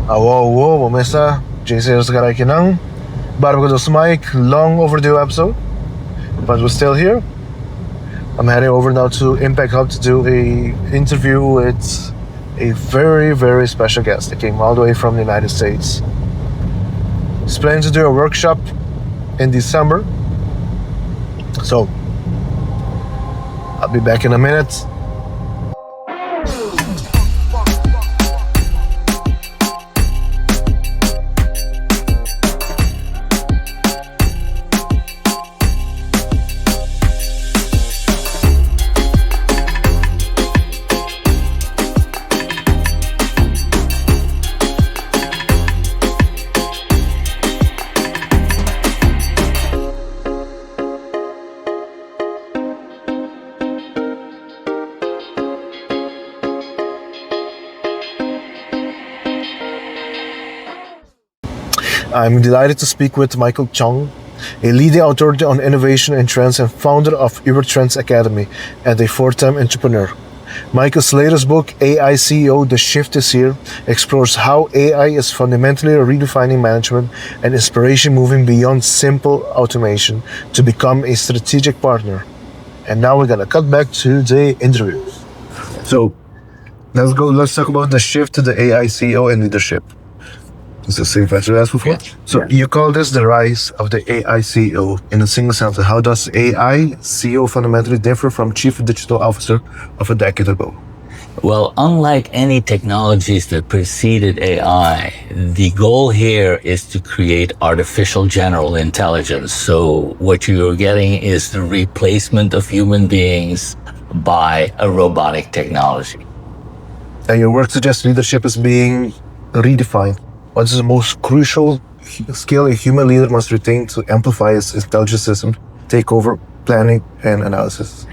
Wow, Mesa, JC Yarzagaray aqui não. Barba do Mike, long overdue episode, but we're still here. I'm heading over now to Impact Hub to do a interview with a very, very special guest that came all the way from the United States. He's planning to do a workshop in December. So, I'll be back in a minute. I'm delighted to speak with Michael Tchong, a leading authority on innovation and trends and founder of UberTrends Academy and a four-time entrepreneur. Michael's latest book, AI CEO, The Shift is Here, explores how AI is fundamentally redefining management and inspiration, moving beyond simple automation to become a strategic partner. And now we're gonna cut back to the interview. So let's talk about the shift to the AI CEO and leadership. It's the same question I asked before. Yeah. So you call this the rise of the AI CEO in a single sentence. How does AI CEO fundamentally differ from Chief Digital Officer of a decade ago? Well, unlike any technologies that preceded AI, the goal here is to create artificial general intelligence. So what you're getting is the replacement of human beings by a robotic technology. And your work suggests leadership is being redefined. What is the most crucial skill a human leader must retain to amplify his intelligence system, take over planning and analysis?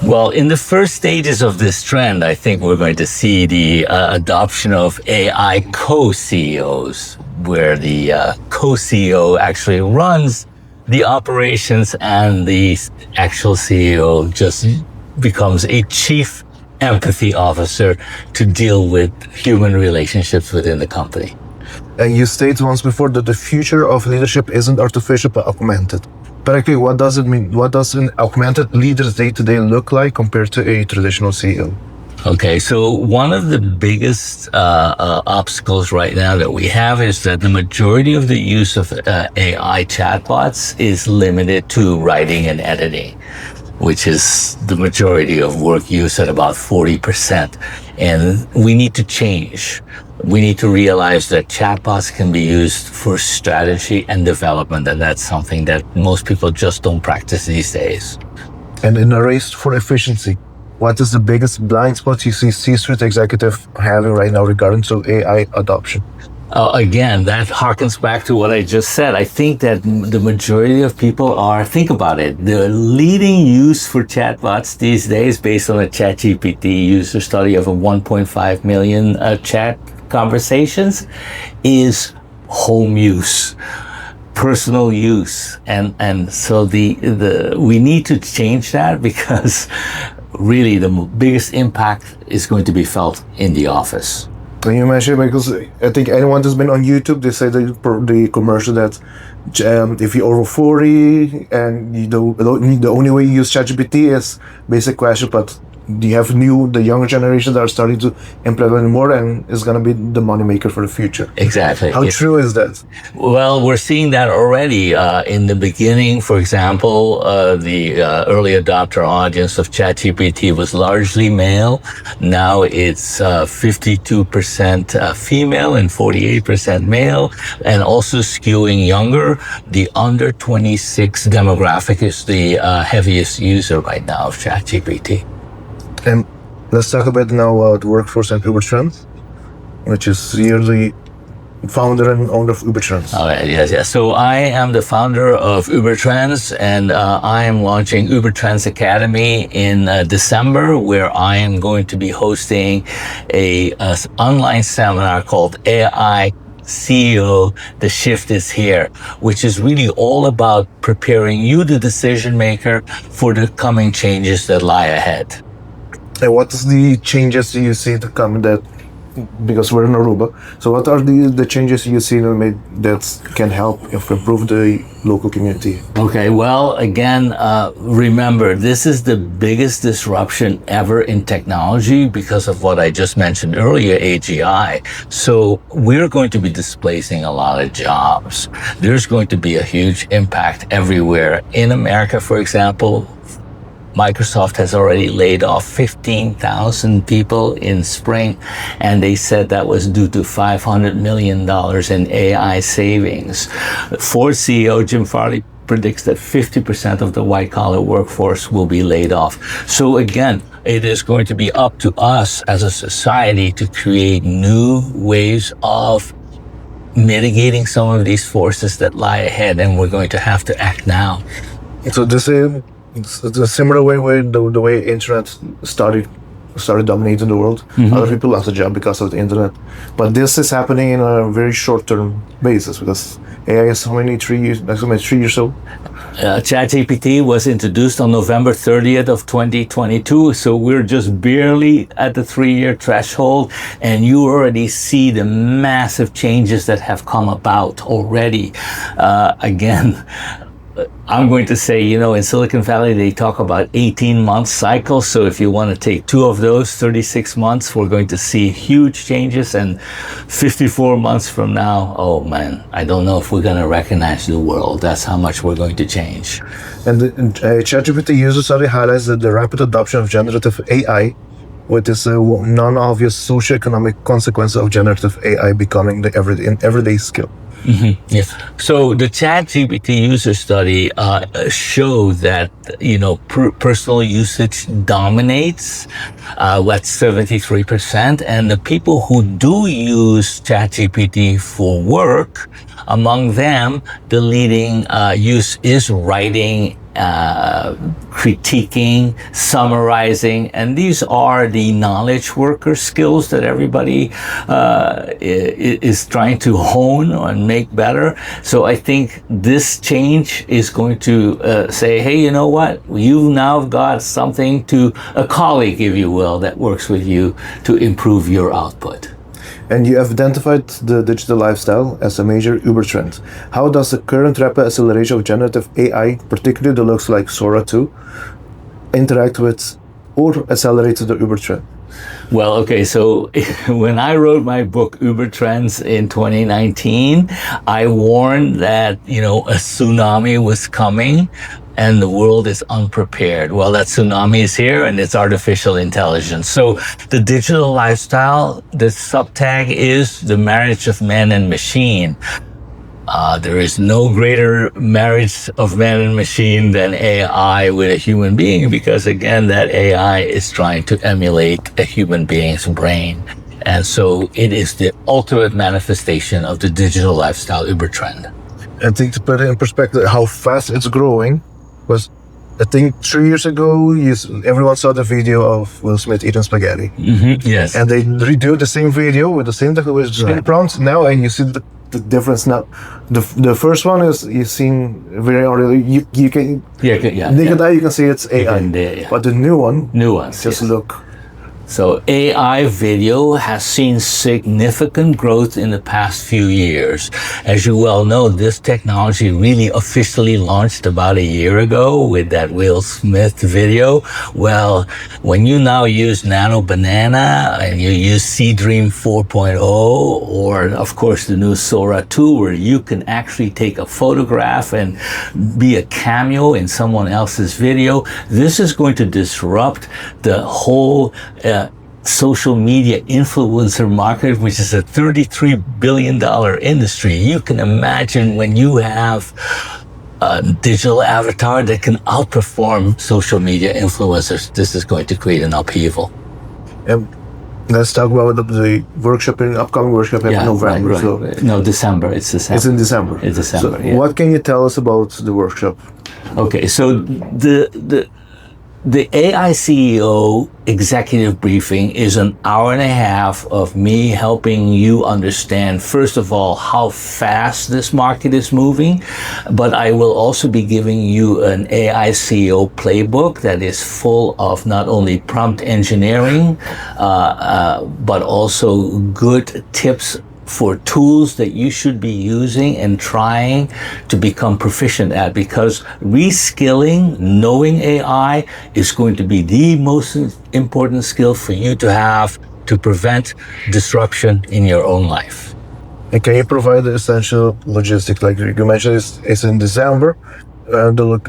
Well, in the first stages of this trend, I think we're going to see the adoption of AI co-CEOs, where the co-CEO actually runs the operations and the actual CEO just becomes a chief empathy officer to deal with human relationships within the company. And you stated once before that the future of leadership isn't artificial but augmented. Practically, what does it mean? What does an augmented leader's day-to-day look like compared to a traditional CEO? Okay, so one of the biggest obstacles right now that we have is that the majority of the use of AI chatbots is limited to writing and editing, which is the majority of work use at about 40%. And we need to change. We need to realize that chatbots can be used for strategy and development, and that's something that most people just don't practice these days. And in a race for efficiency, what is the biggest blind spot you see C-suite executive having right now regarding to AI adoption? Again, that harkens back to what I just said. I think that the majority of people think about it, the leading use for chatbots these days, based on a ChatGPT user study of 1.5 million chat conversations, is home use, personal use. And so we need to change that, because really the biggest impact is going to be felt in the office. Can you imagine? Because I think anyone that's been on YouTube, they say the commercial that if you're over 40 and the only way you use ChatGPT is basic question, but you have the younger generation that are starting to implement more, and it's going to be the moneymaker for the future. Exactly. How true is that? Well, we're seeing that already. In the beginning, for example, the early adopter audience of ChatGPT was largely male. Now it's 52% female and 48% male, and also skewing younger. The under 26 demographic is the heaviest user right now of ChatGPT. And let's talk about now about workforce and UberTrends, which is you're the founder and owner of UberTrends. Oh, yes. So I am the founder of UberTrends, and I am launching UberTrends Academy in December, where I am going to be hosting a online seminar called AI CEO, The Shift is Here, which is really all about preparing you, the decision maker, for the coming changes that lie ahead. And what is the changes you see to come that because we're in Aruba. So what are the changes you've seen and made that can help improve the local community? Okay, well, again, remember, this is the biggest disruption ever in technology because of what I just mentioned earlier, AGI. So we're going to be displacing a lot of jobs. There's going to be a huge impact everywhere. In America, for example, Microsoft has already laid off 15,000 people in spring, and they said that was due to $500 million in AI savings. Ford CEO Jim Farley predicts that 50% of the white-collar workforce will be laid off. So again, it is going to be up to us as a society to create new ways of mitigating some of these forces that lie ahead, and we're going to have to act now. So it's a similar way where the way internet started dominating the world. Other people lost a job because of the internet, but this is happening in a very short-term basis because AI is how many 3 years old. ChatGPT was introduced on November 30th of 2022, so we're just barely at the 3-year threshold, and you already see the massive changes that have come about already. Again, I'm going to say, in Silicon Valley, they talk about 18-month cycles. So if you want to take 2 of those, 36 months, we're going to see huge changes. And 54 months from now, oh man, I don't know if we're going to recognize the world. That's how much we're going to change. And ChatGPT user study highlights that the rapid adoption of generative AI with this non-obvious socioeconomic consequence of generative AI becoming the everyday skill. Yes. So the ChatGPT user study showed that personal usage dominates. That's 73%, and the people who do use ChatGPT for work, among them, the leading use is writing, critiquing, summarizing, and these are the knowledge worker skills that everybody is trying to hone and make better. So I think this change is going to say, hey, you know what? You've now got something a colleague, if you will, that works with you to improve your output. And you have identified the digital lifestyle as a major Uber trend. How does the current rapid acceleration of generative AI, particularly the looks like Sora 2, interact with or accelerate the Uber trend? Well, okay, so when I wrote my book, Uber Trends, in 2019, I warned that, a tsunami was coming and the world is unprepared. Well, that tsunami is here, and it's artificial intelligence. So the digital lifestyle, the subtag is the marriage of man and machine. There is no greater marriage of man and machine than AI with a human being, because again, that AI is trying to emulate a human being's brain. And so it is the ultimate manifestation of the digital lifestyle Uber trend. I think to put it in perspective how fast it's growing was, I think 3 years ago, everyone saw the video of Will Smith eating spaghetti. Yes. And they redo the same video with the same technology, same prompts now, and you see the difference now. The first one is you seen very already. You can naked eye you can see it's AI. But the new one, just look. So AI video has seen significant growth in the past few years. As you well know, this technology really officially launched about a year ago with that Will Smith video. Well, when you now use Nano Banana and you use Seedream 4.0, or of course the new Sora 2, where you can actually take a photograph and be a cameo in someone else's video, this is going to disrupt the whole social media influencer market, which is a $33 billion industry. You can imagine when you have a digital avatar that can outperform social media influencers, this is going to create an upheaval. Let's talk about the workshop, upcoming workshop in November. Right. So, no, December. It's December. It's in December. It's December. So what can you tell us about the workshop? Okay, so The AI CEO executive briefing is an hour and a half of me helping you understand, first of all, how fast this market is moving. But I will also be giving you an AI CEO playbook that is full of not only prompt engineering, but also good tips for tools that you should be using and trying to become proficient at, because reskilling, knowing AI is going to be the most important skill for you to have to prevent disruption in your own life. And can you provide the essential logistics? Like you mentioned, it's in December.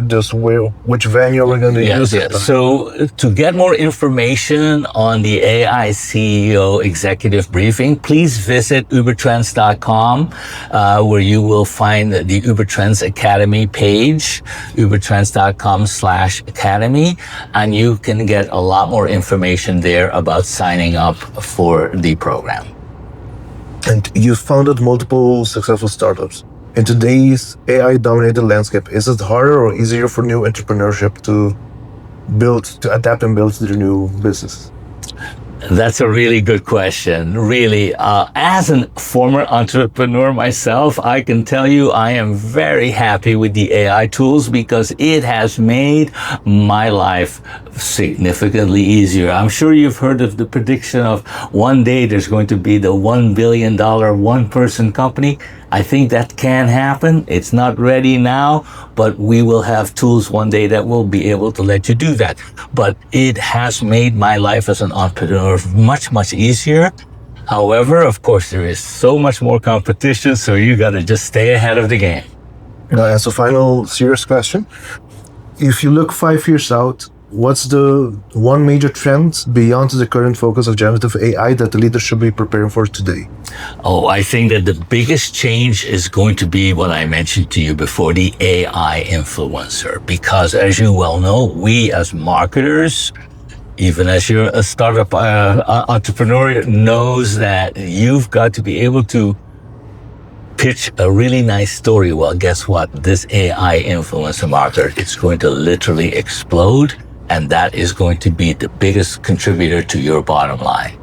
Just which venue we're going to use. Yes. So to get more information on the AI CEO executive briefing, please visit ubertrends.com, where you will find the Ubertrends Academy page, ubertrends.com/academy, and you can get a lot more information there about signing up for the program. And you founded multiple successful startups. In today's AI-dominated landscape, is it harder or easier for new entrepreneurship to adapt and build their new business? That's a really good question. Really, as a former entrepreneur myself, I can tell you I am very happy with the AI tools because it has made my life significantly easier. I'm sure you've heard of the prediction of one day there's going to be the $1 billion one-person company. I think that can happen. It's not ready now, but we will have tools one day that will be able to let you do that. But it has made my life as an entrepreneur much, much easier. However, of course, there is so much more competition, so you got to just stay ahead of the game. As a final serious question, if you look 5 years out, what's the one major trend beyond the current focus of generative AI that the leaders should be preparing for today? Oh, I think that the biggest change is going to be what I mentioned to you before, the AI influencer. Because as you well know, we as marketers, even as you're a startup entrepreneur, knows that you've got to be able to pitch a really nice story. Well, guess what? This AI influencer market, it's going to literally explode. And that is going to be the biggest contributor to your bottom line.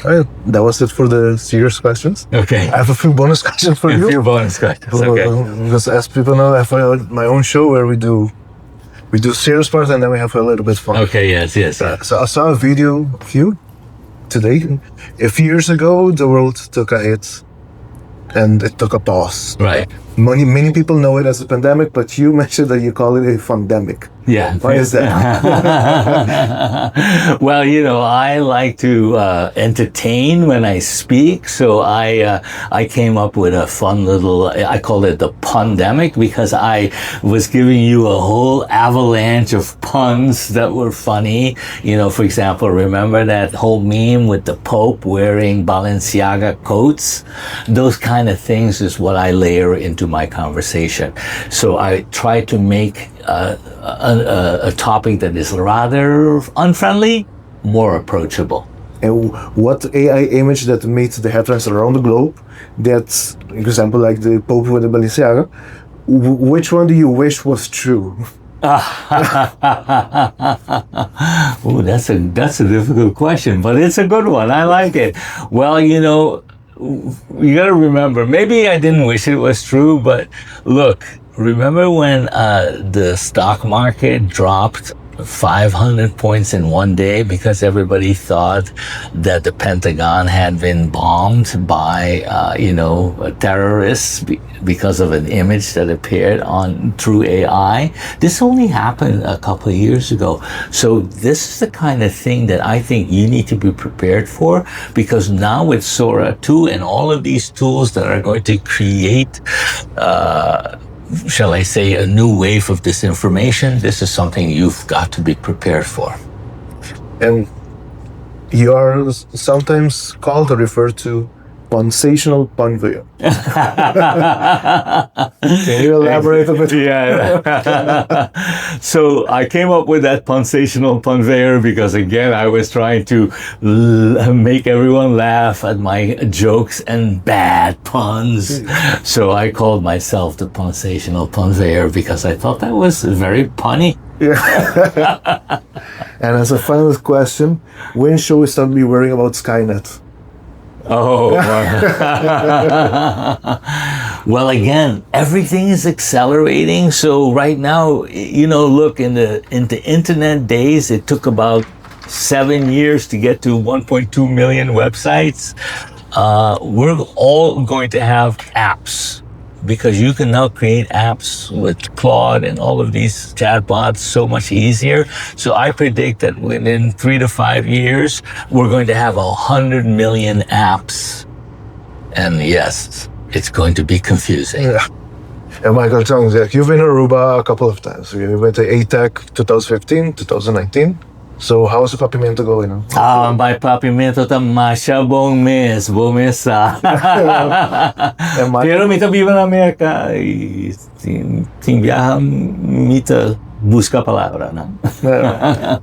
All right, that was it for the serious questions. Okay. I have a few bonus questions for you. A few bonus questions, okay. Because as people know, I have my own show where we do serious parts and then we have a little bit fun. Okay, yes. So I saw a video of you today. A few years ago, the world took a hit and it took a pause. Right. Many people know it as a pandemic, but you mentioned that you call it a fundemic. Yeah. Why is that? Well, I like to entertain when I speak, so I came up with a fun little, I call it the pandemic, because I was giving you a whole avalanche of puns that were funny. For example, remember that whole meme with the Pope wearing Balenciaga coats? Those kind of things is what I layer into my conversation. So I try to make a topic that is rather unfriendly, more approachable. And what AI image that made the headlines around the globe, that's, for example, like the Pope with the Balenciaga, which one do you wish was true? Oh, that's a difficult question, but it's a good one. I like it. Well, you got to remember, maybe I didn't wish it was true, but look, remember when the stock market dropped 500 points in one day because everybody thought that the Pentagon had been bombed by, terrorists because of an image that appeared through AI? This only happened a couple of years ago. So this is the kind of thing that I think you need to be prepared for, because now with Sora 2 and all of these tools that are going to create shall I say, a new wave of disinformation, this is something you've got to be prepared for. And you are sometimes called or referred to sensational purveyor. Can you elaborate a bit? Yeah. So I came up with that sensational purveyor because, again, I was trying to make everyone laugh at my jokes and bad puns. So I called myself the sensational purveyor because I thought that was very punny. Yeah. And as a final question, when shall we start be worrying about Skynet? Oh, well, again, everything is accelerating. So right now, look, in the internet days, it took about 7 years to get to 1.2 million websites. We're all going to have apps because you can now create apps with Claude and all of these chatbots so much easier. So I predict that within 3 to 5 years, we're going to have 100 million apps. And yes, it's going to be confusing. Yeah. And Michael Tchong, you've been in Aruba a couple of times. You went to ATEC 2015, 2019. So how's the papimento going? My papimento tá masha bom mês, bom mês. Pero mita viva na América e tem viaja mita busca a palavra, né?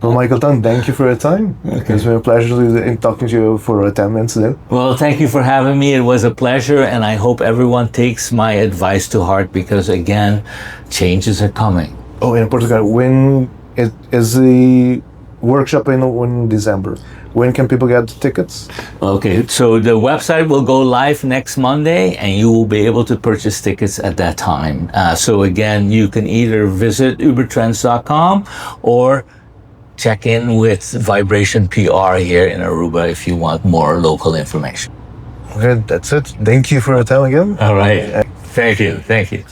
Well, Michael Tchong, thank you for your time. Okay. It's been a pleasure in talking to you for 10 minutes then. Well, thank you for having me. It was a pleasure, and I hope everyone takes my advice to heart because, again, changes are coming. Oh, in Portugal, when is the workshop in December? When can people get tickets? Okay, so the website will go live next Monday and you will be able to purchase tickets at that time. So again, you can either visit ubertrends.com or check in with Vibration PR here in Aruba if you want more local information. Okay, that's it. Thank you for your time again. All right. Thank you.